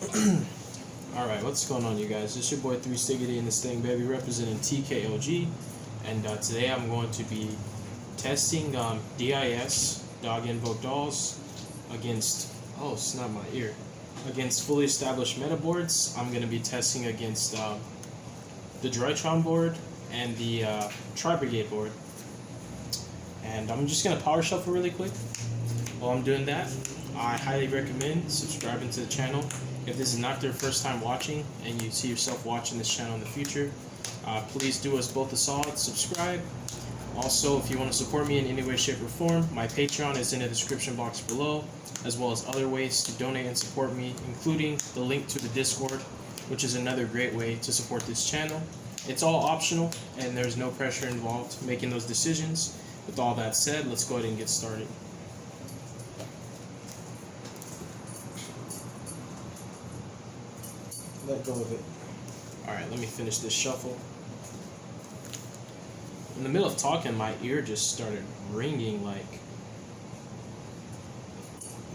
Alright, what's going on, you guys? It's your boy 3Stiggity in this thing, baby, representing TKOG. And today I'm going to be testing DIS, Dog Invoke Dolls, against, oh snap my ear, against fully established meta boards. I'm going to be testing against the Drytron board and the Tri-Brigade board. And I'm just going to power shuffle really quick. While I'm doing that, I highly recommend subscribing to the channel. If this is not your first time watching and you see yourself watching this channel in the future, please do us both a solid, subscribe. Also, if you want to support me in any way, shape, or form, my Patreon is in the description box below, as well as other ways to donate and support me, including the link to the Discord, which is another great way to support this channel. It's all optional, and there's no pressure involved making those decisions. With all that said, let's go ahead and get started. Let go of it. Alright, let me finish this shuffle. In the middle of talking, my ear just started ringing, like,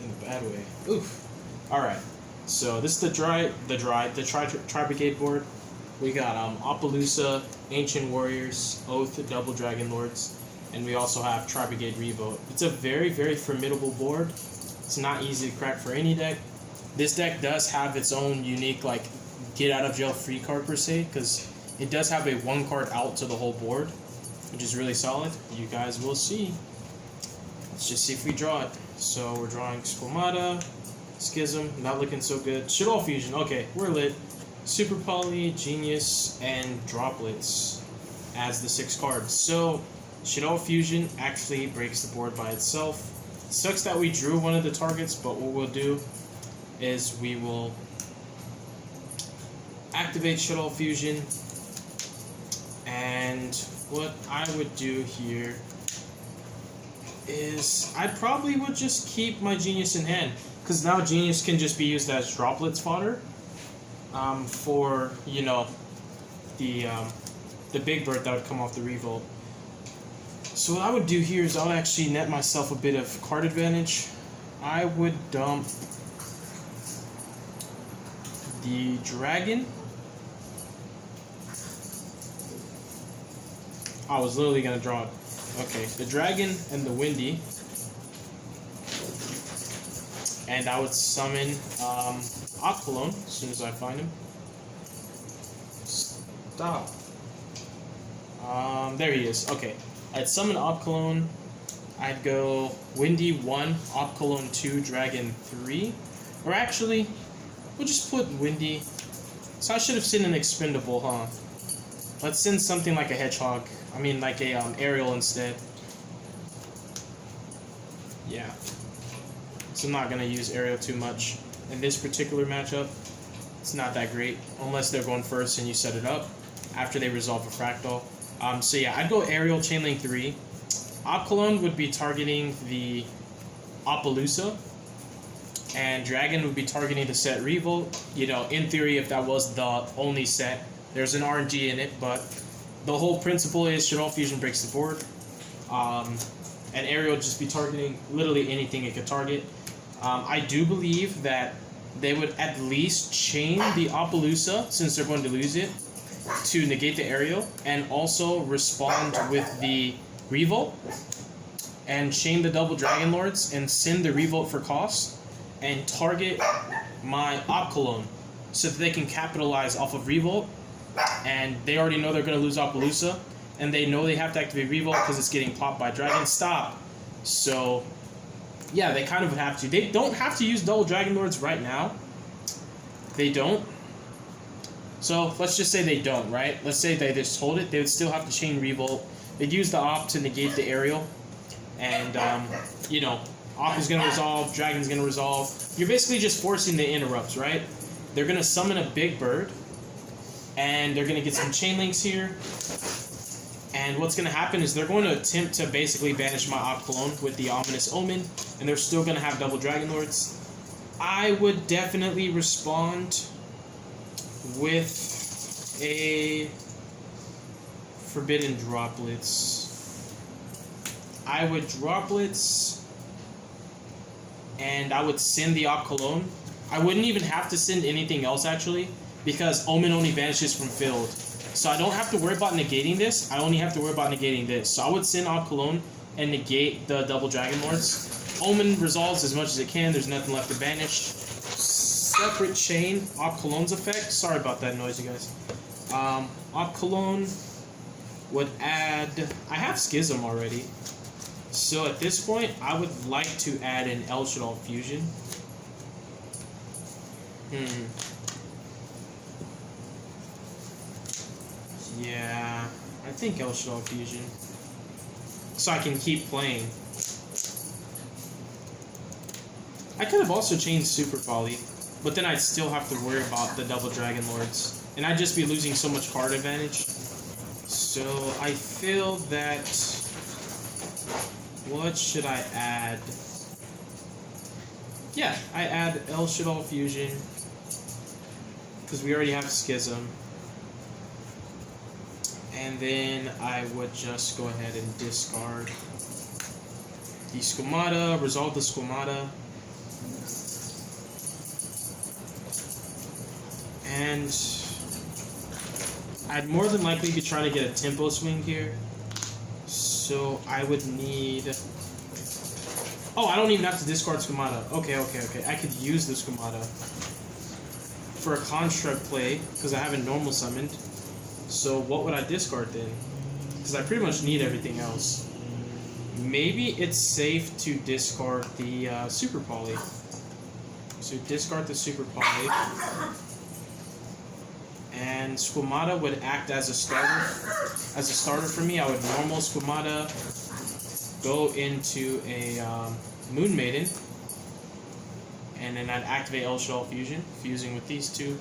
in a bad way. Oof. Alright, so this is the Tri-Brigade board. We got Appaloosa, Ancient Warriors, Oath, Double Dragon Lords, and we also have Tri-Brigade Revote. It's a very, very formidable board. It's not easy to crack for any deck. This deck does have its own unique, like, get out of jail free card per se, because it does have a 1 card out to the whole board, which is really solid. You guys will see. Let's just see if we draw it. So we're drawing Squamata, Schism, not looking so good. SHADDOLL Fusion, okay, we're lit. Super Poly, Genius, and Droplets as the 6 cards. So SHADDOLL Fusion actually breaks the board by itself. Sucks that we drew one of the targets, but what we'll do is we will activate SHADDOLL Fusion, and what I would do here is I probably would just keep my Genius in hand, because now Genius can just be used as Droplets fodder for, you know, the big bird that would come off the Revolt. So what I would do here is I would actually net myself a bit of card advantage. I would dump the Dragon. I was literally going to draw it. Okay, the Dragon and the Windy. And I would summon Octolone as soon as I find him. Stop. There he is. Okay, I'd summon Octolone. I'd go Windy 1, Octolone 2, Dragon 3. Or actually, we'll just put Windy. So I should have sent an expendable, huh? Let's send something like a Hedgehog. I mean, like a Aerial instead. Yeah. So I'm not going to use Aerial too much. In this particular matchup, it's not that great. Unless they're going first and you set it up after they resolve a Fractal. So yeah, I'd go Aerial, Chainlink 3. Octolone would be targeting the Appaloosa. And Dragon would be targeting the set Revolt. You know, in theory, if that was the only set, there's an RNG in it, but the whole principle is SHADDOLL Fusion breaks the board. And Aerial would just be targeting literally anything it could target. I do believe that they would at least chain the Appaloosa, since they're going to lose it, to negate the Aerial, and also respond with the Revolt, and chain the Double Dragon Lords, and send the Revolt for cost, and target my Octolone, so that they can capitalize off of Revolt, and they already know they're going to lose Appaloosa, and they know they have to activate Revolt because it's getting popped by Dragon. Stop! So, yeah, they kind of would have to. They don't have to use Double Dragon Lords right now. They don't. So, let's just say they don't, right? Let's say they just hold it. They would still have to chain Revolt. They'd use the Op to negate the Aerial. And, you know, Op is going to resolve, Dragon's going to resolve. You're basically just forcing the interrupts, right? They're going to summon a big bird. And they're going to get some chain links here. And what's going to happen is they're going to attempt to basically banish my Octolone with the Ominous Omen. And they're still going to have Double Dragon Lords. I would definitely respond with a Forbidden Droplets. I would Droplets and I would send the Octolone I wouldn't even have to send anything else actually, because Omen only vanishes from field. So I don't have to worry about negating this. I only have to worry about negating this. So I would send Ob Cologne and negate the double Dragon Lords. Omen resolves as much as it can. There's nothing left to banish. Separate chain, Ob Cologne's effect. Sorry about that noise, you guys. Ob Cologne would add... I have Schism already. So at this point, I would like to add an SHADDOLL fusion. Yeah, I think SHADDOLL fusion. So I can keep playing. I could have also changed Super Volley, but then I'd still have to worry about the double Dragon Lords. And I'd just be losing so much card advantage. So I feel that... What should I add? Yeah, I add SHADDOLL fusion. Because we already have Schism. And then I would just go ahead and discard the Squamata, resolve the Squamata. And I'd more than likely be trying to get a tempo swing here. So I would need... Oh, I don't even have to discard Squamata. Okay. I could use the Squamata for a construct play, because I haven't normal summoned. So what would I discard then? Because I pretty much need everything else. Maybe it's safe to discard the Super Poly. So discard the Super Poly. And Squamata would act as a starter. As a starter for me, I would normal Squamata, go into a Moon Maiden, and then I'd activate SHADDOLL fusion, fusing with these two.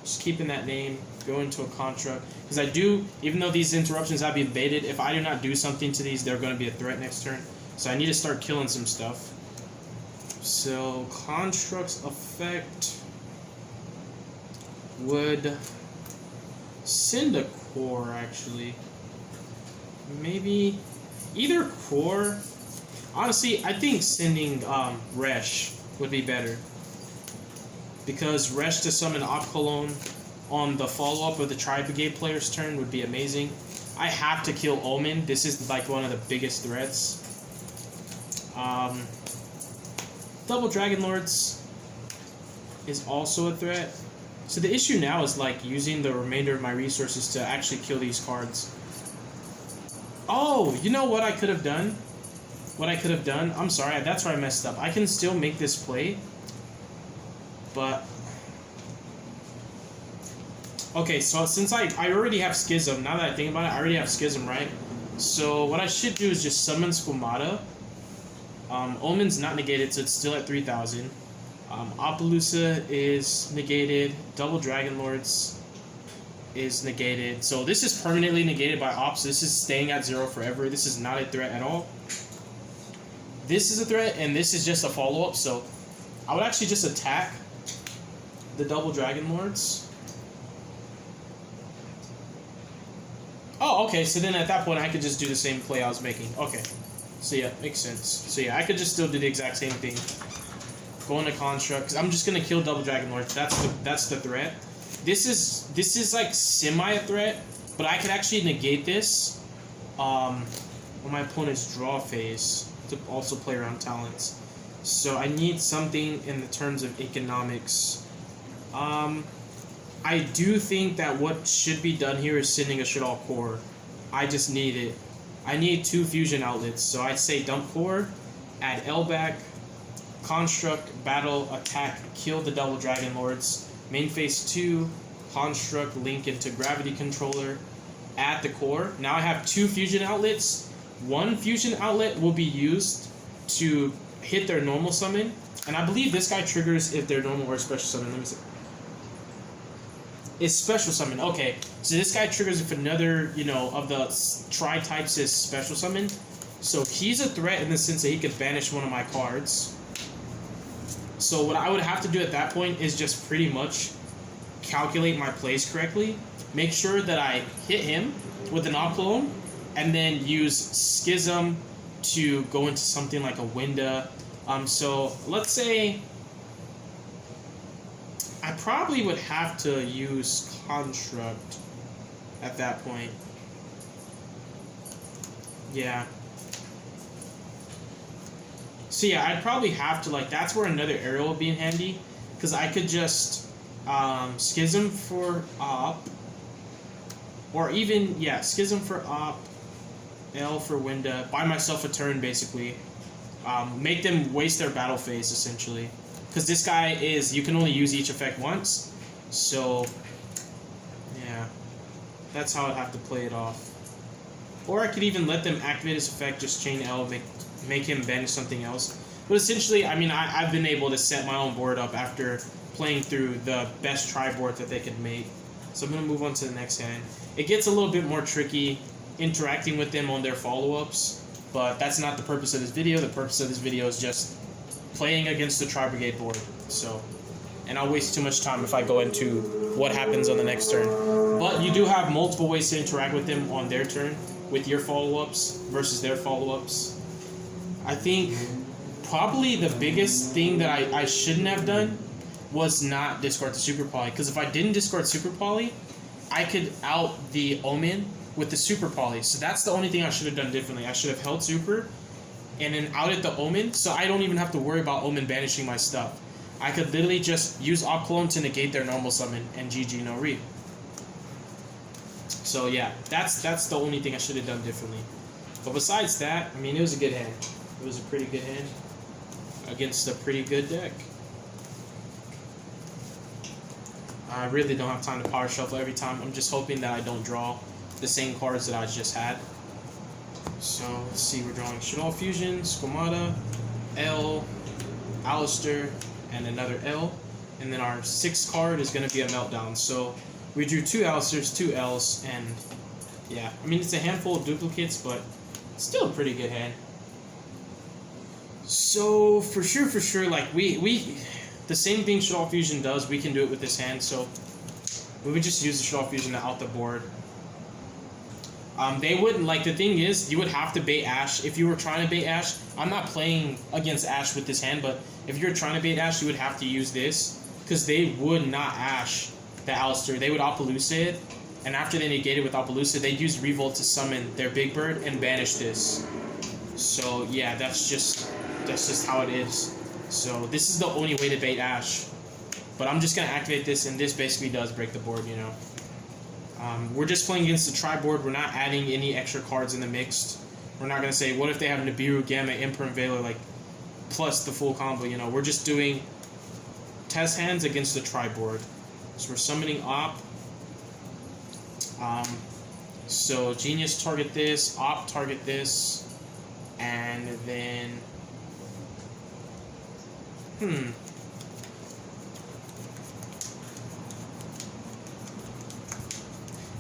Just keeping that name, go into a construct. Because I do, even though these interruptions have evaded, if I do not do something to these, they're going to be a threat next turn. So I need to start killing some stuff. So, construct's effect would send a core, actually. Maybe either core. Honestly, I think sending Resh would be better. Because Resh to summon Ob Cologne on the follow-up of the Tri-Brigade player's turn would be amazing. I have to kill Omen. This is like one of the biggest threats. Double Dragon Lords is also a threat. So the issue now is like using the remainder of my resources to actually kill these cards. Oh, you know what I could have done? I'm sorry, that's where I messed up. I can still make this play. But... Okay, so since I already have Schism, now that I think about it, I already have Schism, right? So what I should do is just summon Squamata. Omen's not negated, so it's still at 3,000. Appaloosa is negated. Double Dragon Lords is negated. So this is permanently negated by Ops. This is staying at 0 forever. This is not a threat at all. This is a threat, and this is just a follow-up. So I would actually just attack the Double Dragon Lords. Oh, okay, so then at that point I could just do the same play I was making. Okay. So yeah, makes sense. So yeah, I could just still do the exact same thing. Go into construct, because I'm just gonna kill Double Dragon Lord. That's the threat. This is like semi a threat, but I could actually negate this on my opponent's draw phase to also play around talents. So I need something in the terms of economics. I do think that what should be done here is sending a SHADDOLL core. I just need it. I need 2 fusion outlets, so I'd say dump core, add L back, construct, battle, attack, kill the Double Dragon Lords, main phase 2, construct, link into gravity controller, add the core. Now I have 2 fusion outlets. 1 fusion outlet will be used to hit their normal summon, and I believe this guy triggers if they're normal or special summon. Let me see. It's special summon. Okay, so this guy triggers if another, of the tri-types is special summon. So he's a threat in the sense that he could banish one of my cards. So what I would have to do at that point is just pretty much calculate my plays correctly, make sure that I hit him with an Ob Cologne, and then use Schism to go into something like a Winda. So let's say probably would have to use Construct at that point. Yeah. So yeah, I'd probably have to, like, that's where another aerial would be handy, because I could just Schism for Op, or even, yeah, Schism for Op, L for Winda, buy myself a turn, basically. Make them waste their battle phase, essentially. Because this guy is, you can only use each effect once, so, yeah. That's how I'd have to play it off. Or I could even let them activate his effect, just chain L, make him banish something else. But essentially, I mean, I've been able to set my own board up after playing through the best tri-board that they could make. So I'm going to move on to the next hand. It gets a little bit more tricky interacting with them on their follow-ups, but that's not the purpose of this video. The purpose of this video is just playing against the Tri-Brigade board. So, and I'll waste too much time if I go into what happens on the next turn. But you do have multiple ways to interact with them on their turn, with your follow-ups versus their follow-ups. I think probably the biggest thing that I shouldn't have done was not discard the Super Poly. Because if I didn't discard Super Poly, I could out the Omen with the Super Poly. So that's the only thing I should have done differently. I should have held Super and then outed the Omen, so I don't even have to worry about Omen banishing my stuff. I could literally just use Op Clone to negate their normal summon and GG no re. So yeah, that's the only thing I should have done differently. But besides that, I mean, it was a good hand. It was a pretty good hand against a pretty good deck. I really don't have time to power shuffle every time. I'm just hoping that I don't draw the same cards that I just had. So let's see, we're drawing SHADDOLL Fusion, Squamata, L, Alistair, and another L. And then our 6th card is going to be a Meltdown. So we drew 2 Alistairs, 2 Ls, and yeah, I mean, it's a handful of duplicates, but still a pretty good hand. So for sure, like we the same thing SHADDOLL Fusion does, we can do it with this hand. So we would just use the SHADDOLL Fusion to out the board. They wouldn't, like, the thing is, you would have to bait Ash. If you were trying to bait Ash, I'm not playing against Ash with this hand, but if you're trying to bait Ash, you would have to use this, because they would not Ash the Alistair. They would Appaloosa it, and after they negate it with Appaloosa, they'd use Revolt to summon their Big Bird and banish this. So yeah, that's just how it is. So this is the only way to bait Ash. But I'm just going to activate this, and this basically does break the board, you know. We're just playing against the tri-board. We're not adding any extra cards in the mixed. We're not going to say, what if they have Nibiru, Gamma, Emperor, and Veiler, like, plus the full combo, you know. We're just doing test hands against the tri-board. So we're summoning Op. So Genius target this, Op target this, and then...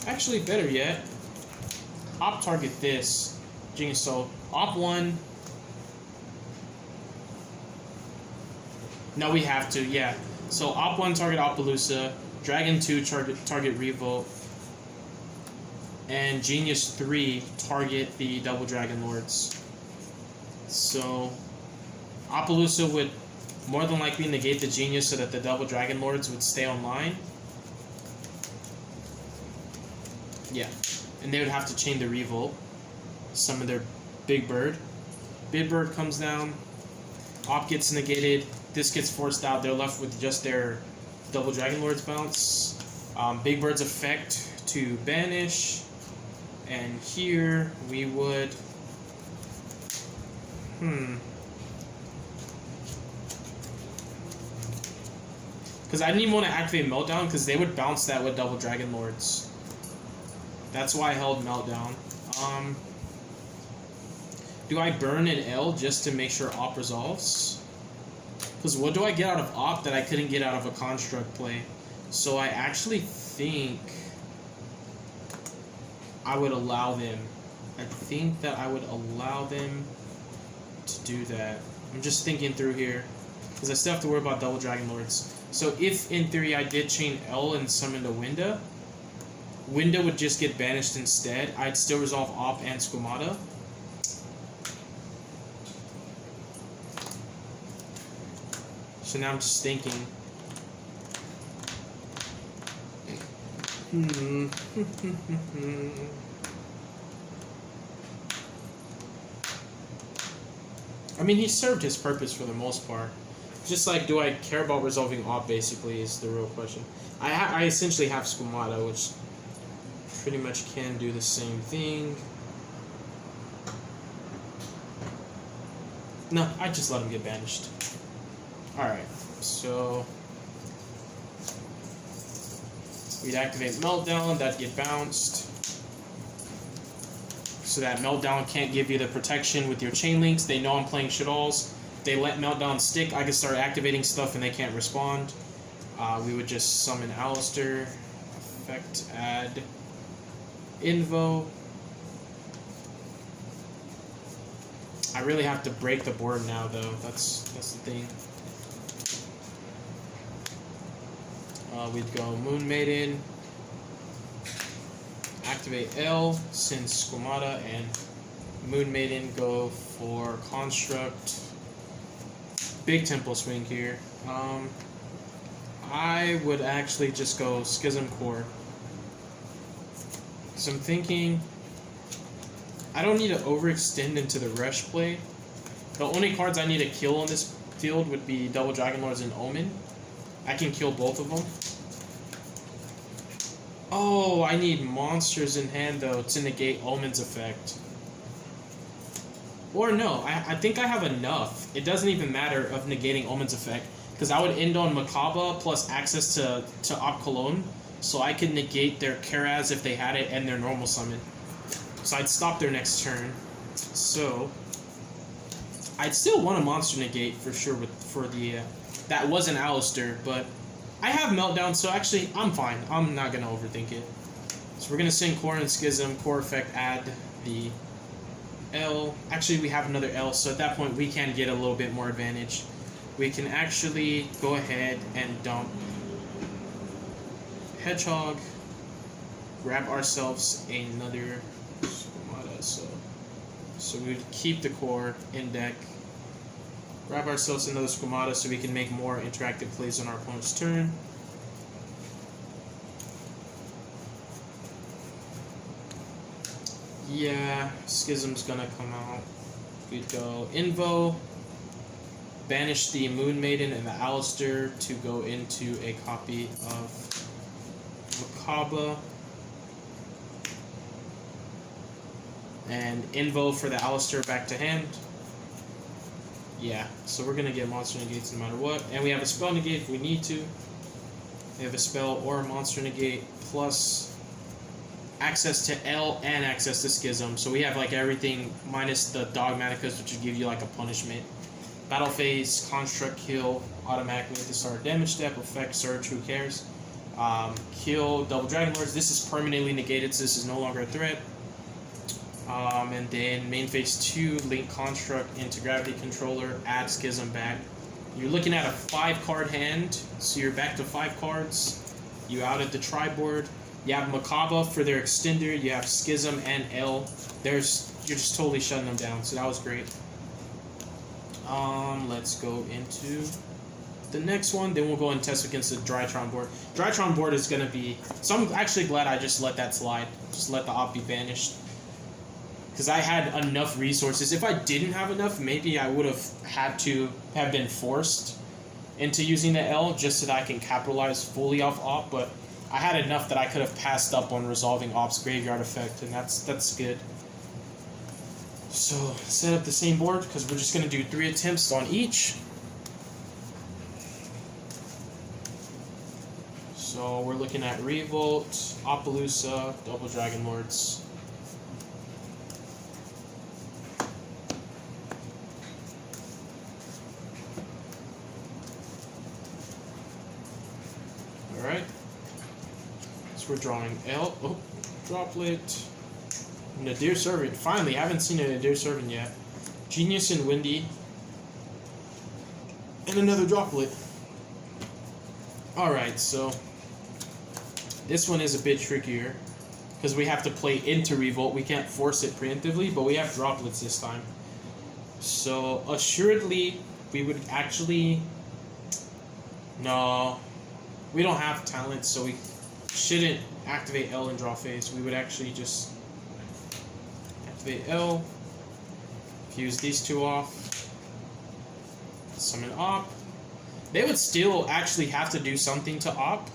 Actually, better yet, Op target this. Genius, so Op 1. No, we have to, yeah. So Op 1 target Appaloosa, Dragon 2 target Revolt, and Genius 3 target the Double Dragon Lords. So Appaloosa would more than likely negate the Genius so that the Double Dragon Lords would stay online. Yeah, and they would have to chain the Revolt, summon their Big Bird. Big Bird comes down, Op gets negated, this gets forced out, they're left with just their Double Dragon Lords bounce. Big Bird's effect to banish, and here we would... Because I didn't even want to activate Meltdown, because they would bounce that with Double Dragon Lords. That's why I held Meltdown. Do I burn an L just to make sure Op resolves? Because what do I get out of Op that I couldn't get out of a Construct play? So I actually think I would allow them. I think that I would allow them to do that. I'm just thinking through here, because I still have to worry about Double Dragon Lords. So if, in theory, I did chain L and summon the Winda, Winda would just get banished instead. I'd still resolve Op and Squamata. So now I'm just thinking. I mean, he served his purpose for the most part. Just like, do I care about resolving op, basically, is the real question. I essentially have Squamata, which pretty much can do the same thing. No, I just let him get banished. Alright, so we'd activate Meltdown, that'd get bounced. So that Meltdown can't give you the protection with your chain links. They know I'm playing SHADDOLLs. They let Meltdown stick, I can start activating stuff and they can't respond. We would just summon Alistair, effect, add, Invo. I really have to break the board now though, that's the thing. We'd go Moon Maiden, activate L, send Squamata, and Moon Maiden go for Construct. Big tempo swing here. I would actually just go Schism Core. So I'm thinking I don't need to overextend into the rush play. The only cards I need to kill on this field would be Double Dragon Lords and Omen. I can kill both of them. Oh, I need monsters in hand though to negate Omen's effect. Or no, I think I have enough. It doesn't even matter of negating Omen's effect, because I would end on Makaba plus access to Op Cologne, so I could negate their Karaz if they had it and their normal summon. So I'd stop their next turn. So I'd still want a monster negate for sure for the that was an Alistair, but I have Meltdown, so actually I'm fine. I'm not gonna overthink it. So we're gonna send Core and Schism, Core effect, add the L. Actually, we have another L, so at that point we can get a little bit more advantage. We can actually go ahead and dump Hedgehog, grab ourselves another Squamata, so we would keep the Core in deck, grab ourselves another Squamata so we can make more interactive plays on our opponent's turn. Yeah, Schism's gonna come out. We'd go Invo, banish the Moon Maiden and the Alistair to go into a copy of Makaba, and Invo for the Alistair back to hand. Yeah, so we're gonna get monster negates no matter what, and we have a spell negate if we need to. We have a spell or a monster negate plus access to L and access to Schism, so we have like everything minus the Dogmaticas, which would give you like a punishment. Battle phase, construct, kill, automatically at the start damage step, effect, surge, who cares? Kill Double Dragon Lords. This is permanently negated, so this is no longer a threat. And then main phase 2, link construct into gravity controller, add Schism back. You're looking at a 5-card hand, so you're back to 5 cards. You outed the tri-board. You have Makaba for their extender. You have Schism and L. You're just totally shutting them down. So that was great. Let's go into the next one. Then we'll go and test against the Drytron board. Drytron board is going to be... So I'm actually glad I just let that slide. Just let the op be banished. Because I had enough resources. If I didn't have enough, maybe I would have had to have been forced into using the L just so that I can capitalize fully off op. But I had enough that I could have passed up on resolving op's graveyard effect, and that's good. So set up the same board because we're just going to do 3 attempts on each. So we're looking at Revolt, Appaloosa, Double Dragon Lords. Alright. So we're drawing L. Oh, Droplet. Nadir Servant. Finally, haven't seen a Nadir Servant yet. Genius and Windy. And another Droplet. Alright, so this one is a bit trickier because we have to play into Revolt. We can't force it preemptively, but we have Droplets this time. So assuredly, we would actually... No, we don't have talent, so shouldn't activate L and draw phase. We would actually just activate L, fuse these two off, summon Op. They would still actually have to do something to Op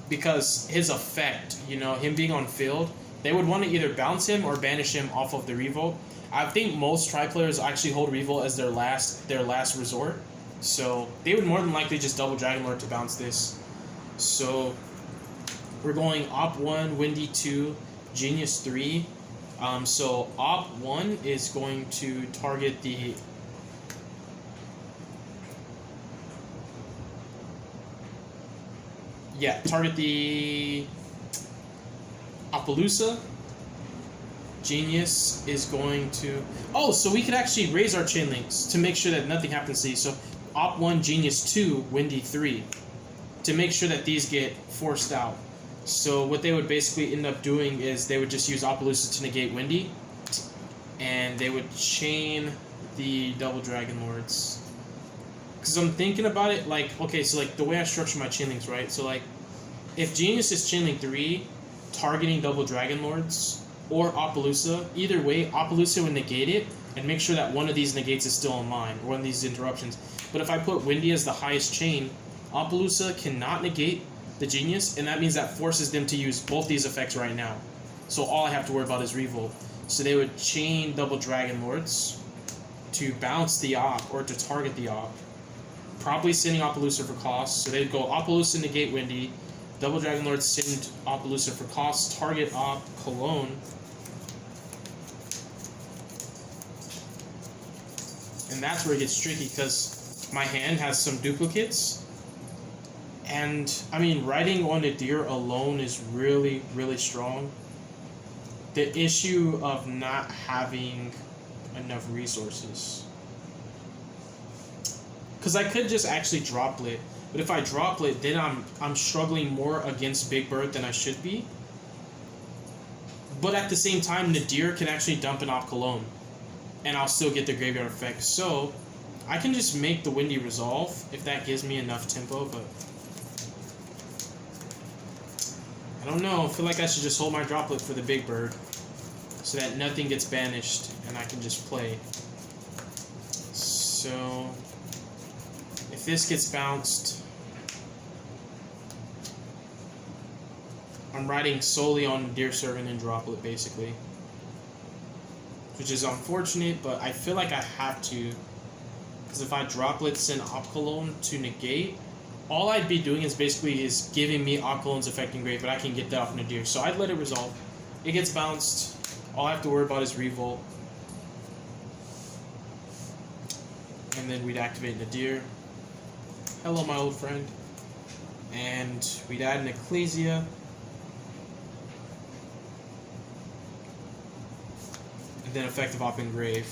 because his effect, you know, him being on field, they would want to either bounce him or banish him off of the Revolt. I think most Tri players actually hold Revolt as their last resort. So they would more than likely just double Dragon Lord to bounce this. So we're going Op 1, Windy 2, Genius 3. So Op 1 is going to target the... Yeah, target the Appaloosa. Genius is going to... Oh, so we could actually raise our chain links to make sure that nothing happens to these. So Op 1, Genius 2, Windy 3. To make sure that these get forced out. So what they would basically end up doing is they would just use Appaloosa to negate Windy. And they would chain the double Dragon Lords. Because I'm thinking about it, like, okay, so like the way I structure my chain links, right? So like, if Genius is chain link 3, targeting double Dragon Lords, or Appaloosa, either way, Appaloosa would negate it and make sure that one of these negates is still in line, or one of these interruptions. But if I put Windy as the highest chain, Appaloosa cannot negate the Genius, and that means that forces them to use both these effects right now. So all I have to worry about is Revolt. So they would chain double Dragon Lords to bounce the Op, or to target the Op. Probably sending Appaloosa for cost. So they'd go Appaloosa negate Windy, double Dragon Lord send Appaloosa for cost, target Op, Cologne. And that's where it gets tricky, because my hand has some duplicates. And, I mean, riding on a deer alone is really, really strong. The issue of not having enough resources. Because I could just actually droplet. But if I droplet, then I'm struggling more against Big Bird than I should be. But at the same time, Nadir can actually dump an Op Cologne. And I'll still get the graveyard effect. So, I can just make the Windy resolve if that gives me enough tempo, but... I don't know, I feel like I should just hold my droplet for the Big Bird. So that nothing gets banished and I can just play. So... if this gets bounced... I'm riding solely on Deer Servant and Droplet, basically. Which is unfortunate, but I feel like I have to. Because if I Droplet send Op Cologne to negate, all I'd be doing is basically giving me Op Cologne's affecting grade, but I can get that off Nadir. So I'd let it resolve. It gets bounced. All I have to worry about is Revolt. And then we'd activate Nadir. Hello, my old friend. And we'd add an Ecclesia. And then effective Op Engrave.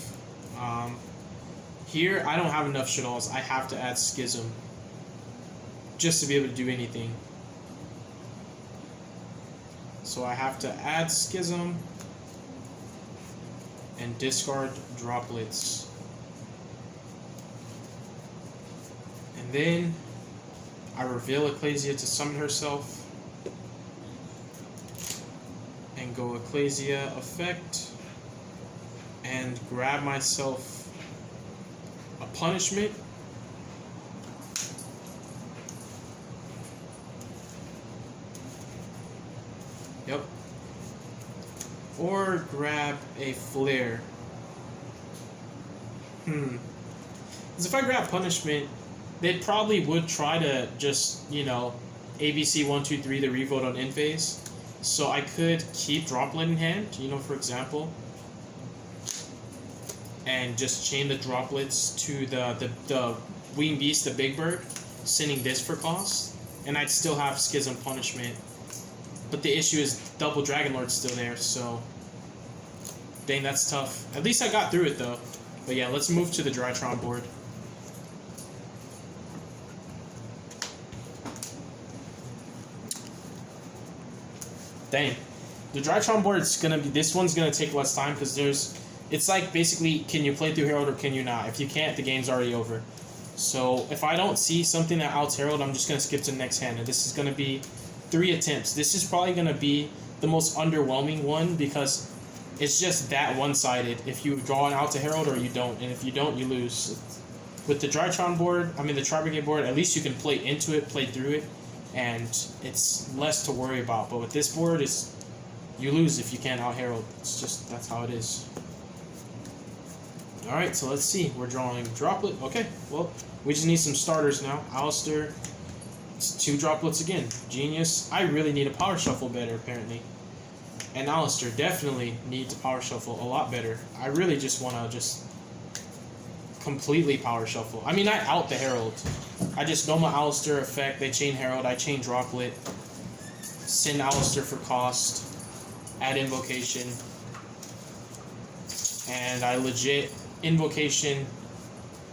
Here, I don't have enough SHADDOLLs. I have to add Schism. Just to be able to do anything. So I have to add Schism. And discard Droplets. And then I reveal Ecclesia to summon herself. And go Ecclesia effect. And grab myself a punishment. Yep. Or grab a flare. Because if I grab punishment, they probably would try to just, you know, ABC 1, 2, 3 the revote on end phase. So I could keep Droplet in hand, you know, for example. And just chain the Droplets to the Wing Beast, the Big Bird, sending this for cost. And I'd still have Schism punishment. But the issue is double Dragon Lord's still there, so... Dang, that's tough. At least I got through it, though. But yeah, let's move to the Drytron board. Dang. The Drytron board is gonna be... This one's gonna take less time, because there's... It's like, basically, can you play through Herald or can you not? If you can't, the game's already over. So, if I don't see something that outs Herald, I'm just gonna skip to the next hand. And this is gonna be 3 attempts. This is probably going to be the most underwhelming one because it's just that one-sided. If you draw an out to Herald or you don't, and if you don't, you lose. With the Drytron board, the Tri-Brigade board, at least you can play into it, play through it, and it's less to worry about. But with this board, you lose if you can't out Herald. It's just, that's how it is. Alright, so let's see. We're drawing Droplet. Okay, well, we just need some starters now. Alistair, it's 2 droplets again. Genius. I really need a power shuffle better, apparently. And Alistair definitely needs a power shuffle a lot better. I really just want to completely power shuffle. I out the Herald. I just know my Alistair effect. They chain Herald. I chain Droplet. Send Alistair for cost. Add Invocation. And I legit Invocation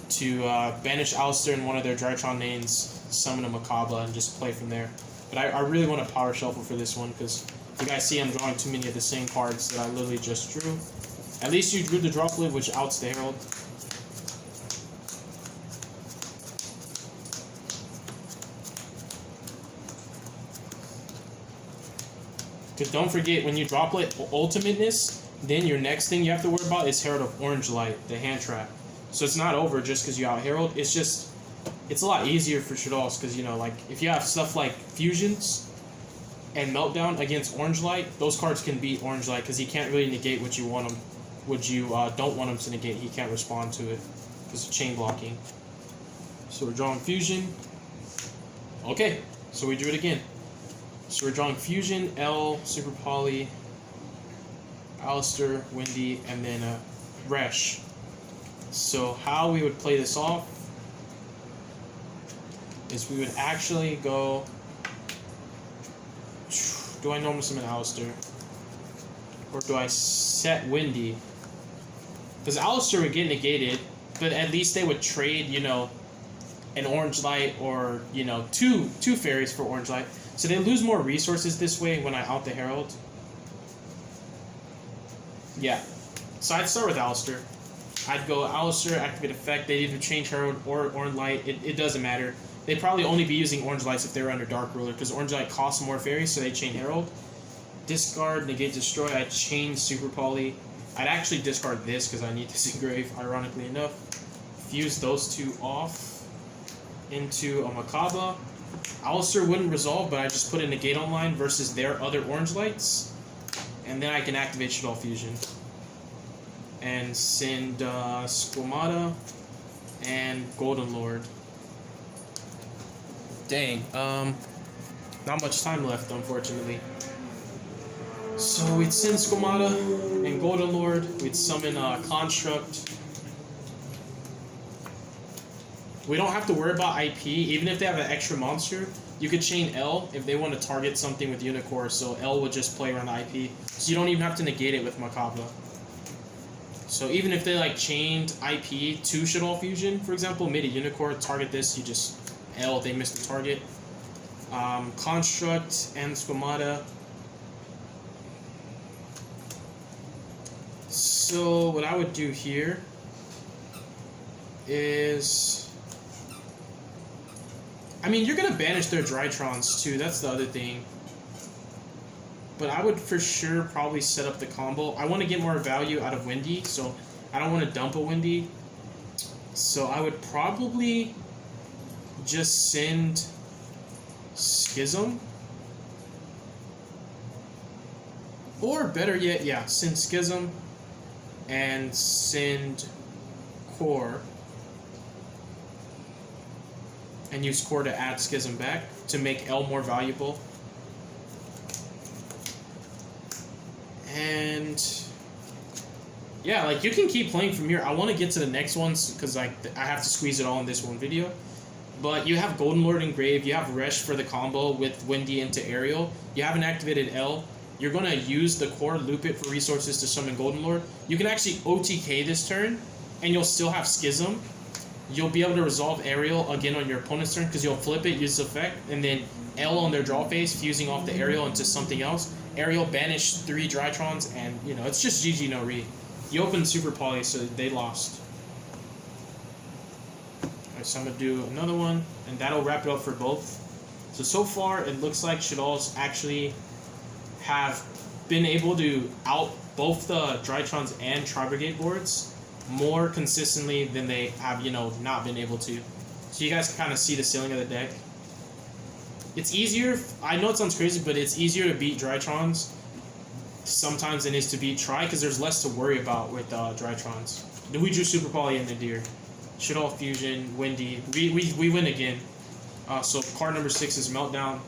to banish Alistair in one of their Drytron names, summon a Macabre, and just play from there. But I really want to power shuffle for this one because you guys see I'm drawing too many of the same cards that I literally just drew. At least you drew the Droplet, which outs the Herald. Because don't forget, when you Droplet Ultimateness, then your next thing you have to worry about is Herald of Orange Light, the hand trap. So it's not over just because you out Herald. It's just, it's a lot easier for Shaddolls because, if you have stuff like Fusions and Meltdown against Orange Light, those cards can beat Orange Light because he can't really negate what you want him, what you don't want him to negate. He can't respond to it because of chain blocking. So we're drawing Fusion. Okay, so we drew it again. So we're drawing Fusion, L, Super Poly, Alistair, Windy, and then Resh. So how we would play this off is we would actually go... Do I normal summon Alistair? Or do I set Windy? Because Alistair would get negated, but at least they would trade, an Orange Light or, two fairies for Orange Light. So they lose more resources this way when I out the Herald. Yeah. So I'd start with Alistair. I'd go Alistair, activate effect. They'd either change Herald or Orange Light. It doesn't matter. They'd probably only be using Orange Lights if they were under Dark Ruler, because Orange Light costs more fairies, so they chain Herald. Discard, negate, destroy. I'd chain Super Poly. I'd actually discard this because I need this engrave, ironically enough. Fuse those 2 off into a Macabre. Alistair wouldn't resolve, but I just put a negate online versus their other Orange Lights. And then I can activate Shadoll Fusion. And send Squamata and Golden Lord. Dang, not much time left, unfortunately. So we'd send Squamata and Golden Lord. We'd summon Construct. We don't have to worry about IP. Even if they have an extra monster, you could chain L if they want to target something with Unicorn, so L would just play around the IP. So you don't even have to negate it with Macabre. So even if they chained IP to Shadoll Fusion, for example, made a Unicorn, target this, you just L, they missed the target. Construct and Squamata. So what I would do here is... you're going to banish their Drytrons too, that's the other thing. But I would for sure probably set up the combo. I want to get more value out of Windy, so I don't want to dump a Windy. So I would probably just send Schism. Or better yet, yeah, send Schism and send Core. And use Core to add Schism back to make L more valuable. And yeah, you can keep playing from here. I want to get to the next ones because I have to squeeze it all in this one video. But you have Golden Lord engraved, you have Resh for the combo with Windy into Aerial, you have an activated L. You're going to use the Core, loop it for resources to summon Golden Lord. You can actually OTK this turn, and you'll still have Schism. You'll be able to resolve Aerial again on your opponent's turn because you'll flip it, use the effect, and then L on their draw phase, fusing off the Aerial into something else. Aerial banish 3 Drytrons, and it's just GG no re. You opened Super Poly, so they lost. Alright, so I'm gonna do another one, and that'll wrap it up for both. So far, it looks like Shaddolls actually have been able to out both the Drytrons and Tri-Brigade boards more consistently than they have, not been able to. So you guys can kind of see the ceiling of the deck. It's easier, I know it sounds crazy, but it's easier to beat Drytrons sometimes than it is to beat Tri, because there's less to worry about with Drytrons. We drew Super Poly and Nadir. Shaddolll Fusion, Windy. We win again. So card number 6 is Meltdown.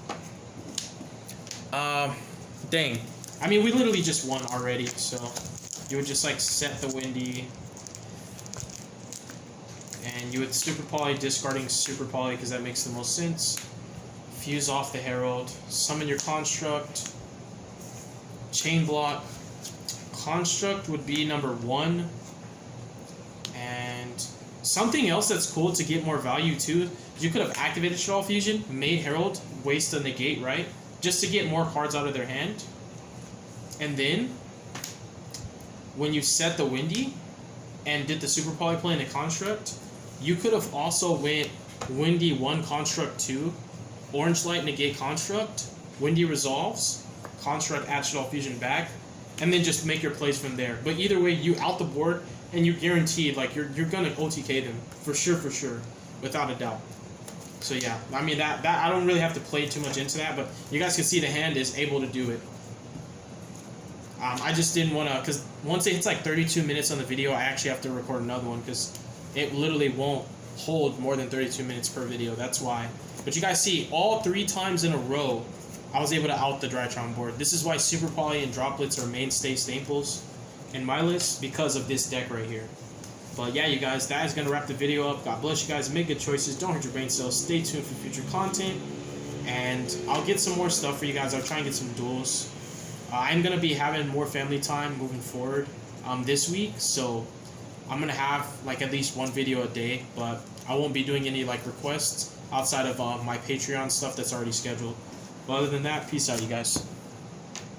Dang. I mean, we literally just won already, so you would just like set the Windy, and you would Super Poly, discarding Super Poly because that makes the most sense. Fuse off the Herald, summon your Construct, Chain Block. Construct would be number 1, and something else that's cool to get more value too. You could have activated Shaddolll Fusion, made Herald, waste the negate, right? Just to get more cards out of their hand. And then, when you set the Windy and did the Super Poly play in a Construct, you could have also went Windy 1, Construct 2, Orange Light, negate Construct, Windy resolves, Construct, add Shaddolll Fusion back, and then just make your plays from there. But either way, you out the board, and you're guaranteed, like, you're gonna OTK them, for sure, without a doubt. So yeah, I mean, that I don't really have to play too much into that, but you guys can see the hand is able to do it. I just didn't want to, because once it hits like 32 minutes on the video, I actually have to record another one, because it literally won't hold more than 32 minutes per video. That's why. But you guys see, all 3 times in a row, I was able to out the Drytron board. This is why Super Poly and Droplets are mainstay staples in my list, because of this deck right here. But yeah, you guys, that is going to wrap the video up. God bless you guys. Make good choices. Don't hurt your brain cells. Stay tuned for future content. And I'll get some more stuff for you guys. I'll try and get some duels. I'm going to be having more family time moving forward this week. So I'm going to have like at least 1 video a day. But I won't be doing any like requests outside of my Patreon stuff that's already scheduled. But other than that, peace out, you guys.